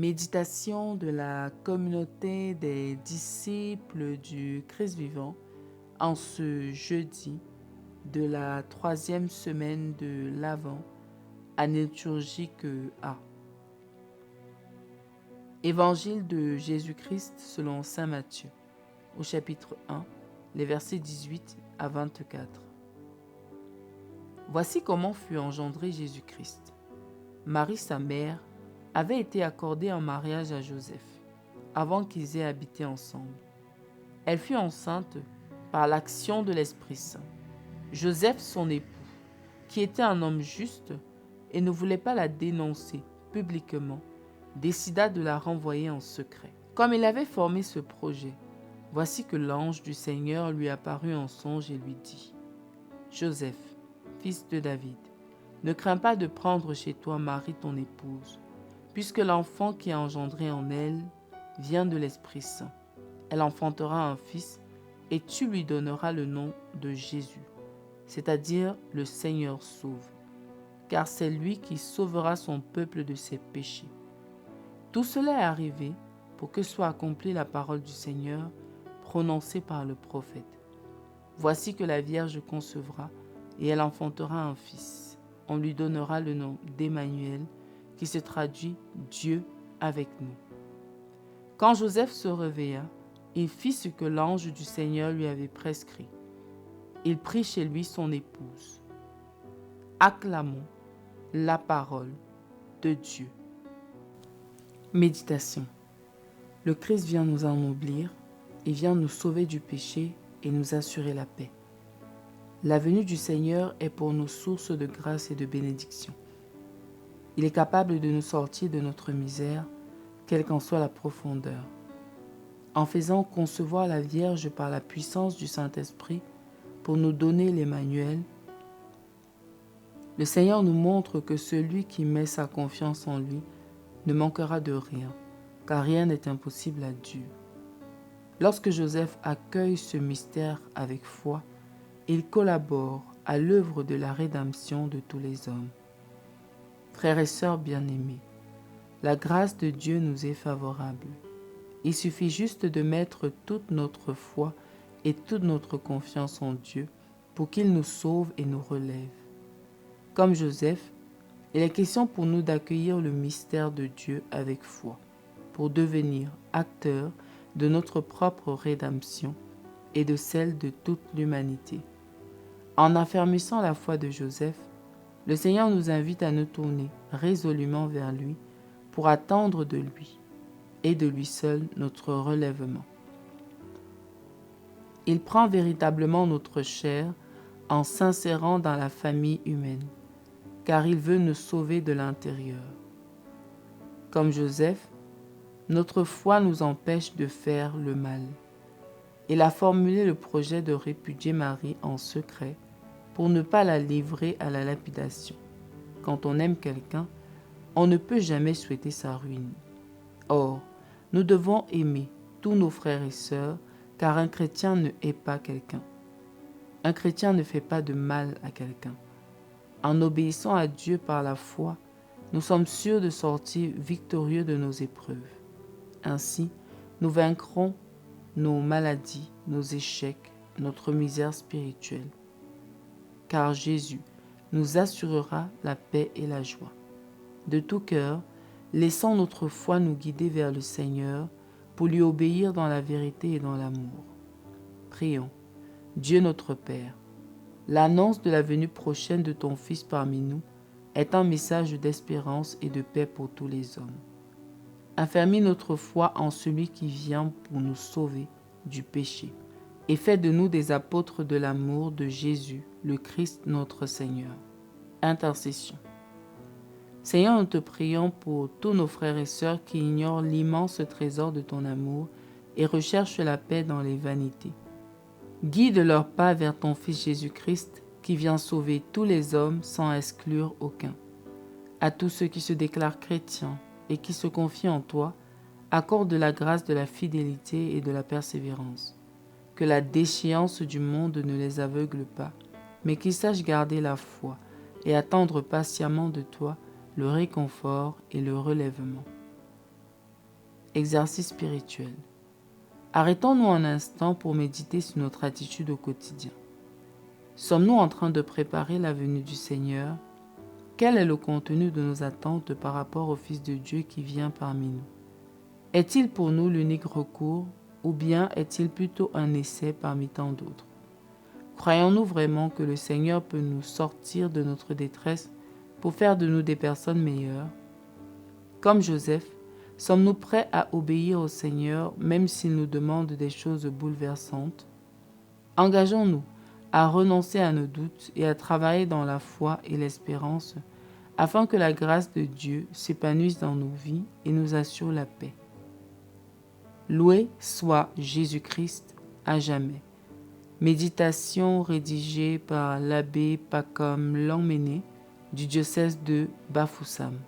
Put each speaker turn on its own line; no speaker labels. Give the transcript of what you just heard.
Méditation de la communauté des disciples du Christ vivant en ce jeudi de la 3e semaine de l'Avent, année liturgique A. Évangile de Jésus-Christ selon saint Matthieu, au chapitre 1, les versets 18 à 24. Voici comment fut engendré Jésus-Christ. Marie, sa mère, avait été accordée en mariage à Joseph, avant qu'ils aient habité ensemble. Elle fut enceinte par l'action de l'Esprit Saint. Joseph, son époux, qui était un homme juste et ne voulait pas la dénoncer publiquement, décida de la renvoyer en secret. Comme il avait formé ce projet, voici que l'ange du Seigneur lui apparut en songe et lui dit : « Joseph, fils de David, ne crains pas de prendre chez toi Marie ton épouse, puisque l'enfant qui est engendré en elle vient de l'Esprit Saint. Elle enfantera un fils et tu lui donneras le nom de Jésus, c'est-à-dire le Seigneur sauve, car c'est lui qui sauvera son peuple de ses péchés. Tout cela est arrivé pour que soit accomplie la parole du Seigneur prononcée par le prophète. Voici que la Vierge concevra et elle enfantera un fils. On lui donnera le nom d'Emmanuel, qui se traduit Dieu avec nous. Quand Joseph se réveilla, il fit ce que l'ange du Seigneur lui avait prescrit. Il prit chez lui son épouse. Acclamons la parole de Dieu. Méditation. Le Christ vient nous ennoblir et vient nous sauver du péché et nous assurer la paix. La venue du Seigneur est pour nous source de grâce et de bénédiction. Il est capable de nous sortir de notre misère, quelle qu'en soit la profondeur. En faisant concevoir la Vierge par la puissance du Saint-Esprit pour nous donner l'Emmanuel, le Seigneur nous montre que celui qui met sa confiance en lui ne manquera de rien, car rien n'est impossible à Dieu. Lorsque Joseph accueille ce mystère avec foi, il collabore à l'œuvre de la rédemption de tous les hommes. Frères et sœurs bien-aimés, la grâce de Dieu nous est favorable. Il suffit juste de mettre toute notre foi et toute notre confiance en Dieu pour qu'il nous sauve et nous relève. Comme Joseph, il est question pour nous d'accueillir le mystère de Dieu avec foi, pour devenir acteurs de notre propre rédemption et de celle de toute l'humanité. En affermissant la foi de Joseph, le Seigneur nous invite à nous tourner résolument vers lui pour attendre de lui et de lui seul notre relèvement. Il prend véritablement notre chair en s'insérant dans la famille humaine, car il veut nous sauver de l'intérieur. Comme Joseph, notre foi nous empêche de faire le mal. Il a formulé le projet de répudier Marie en secret pour ne pas la livrer à la lapidation. Quand on aime quelqu'un, on ne peut jamais souhaiter sa ruine. Or, nous devons aimer tous nos frères et sœurs, car un chrétien ne hait pas quelqu'un. Un chrétien ne fait pas de mal à quelqu'un. En obéissant à Dieu par la foi, nous sommes sûrs de sortir victorieux de nos épreuves. Ainsi, nous vaincrons nos maladies, nos échecs, notre misère spirituelle. Car Jésus nous assurera la paix et la joie. De tout cœur, laissons notre foi nous guider vers le Seigneur pour lui obéir dans la vérité et dans l'amour. Prions. Dieu notre Père, l'annonce de la venue prochaine de ton Fils parmi nous est un message d'espérance et de paix pour tous les hommes. Affermis notre foi en celui qui vient pour nous sauver du péché et fais de nous des apôtres de l'amour de Jésus, le Christ notre Seigneur. Intercession. Seigneur, nous te prions pour tous nos frères et sœurs qui ignorent l'immense trésor de ton amour et recherchent la paix dans les vanités. Guide leurs pas vers ton Fils Jésus-Christ qui vient sauver tous les hommes sans exclure aucun. À tous ceux qui se déclarent chrétiens et qui se confient en toi, accorde la grâce de la fidélité et de la persévérance. Que la déchéance du monde ne les aveugle pas, mais qu'ils sachent garder la foi et attendre patiemment de toi le réconfort et le relèvement. Exercice spirituel. Arrêtons-nous un instant pour méditer sur notre attitude au quotidien. Sommes-nous en train de préparer la venue du Seigneur? Quel est le contenu de nos attentes par rapport au Fils de Dieu qui vient parmi nous? Est-il pour nous l'unique recours ou bien est-il plutôt un essai parmi tant d'autres? Croyons-nous vraiment que le Seigneur peut nous sortir de notre détresse pour faire de nous des personnes meilleures? Comme Joseph, sommes-nous prêts à obéir au Seigneur même s'il nous demande des choses bouleversantes? Engageons-nous à renoncer à nos doutes et à travailler dans la foi et l'espérance afin que la grâce de Dieu s'épanouisse dans nos vies et nous assure la paix. Loué soit Jésus-Christ à jamais. Méditation rédigée par l'abbé Pacom Lamennais du diocèse de Bafoussam.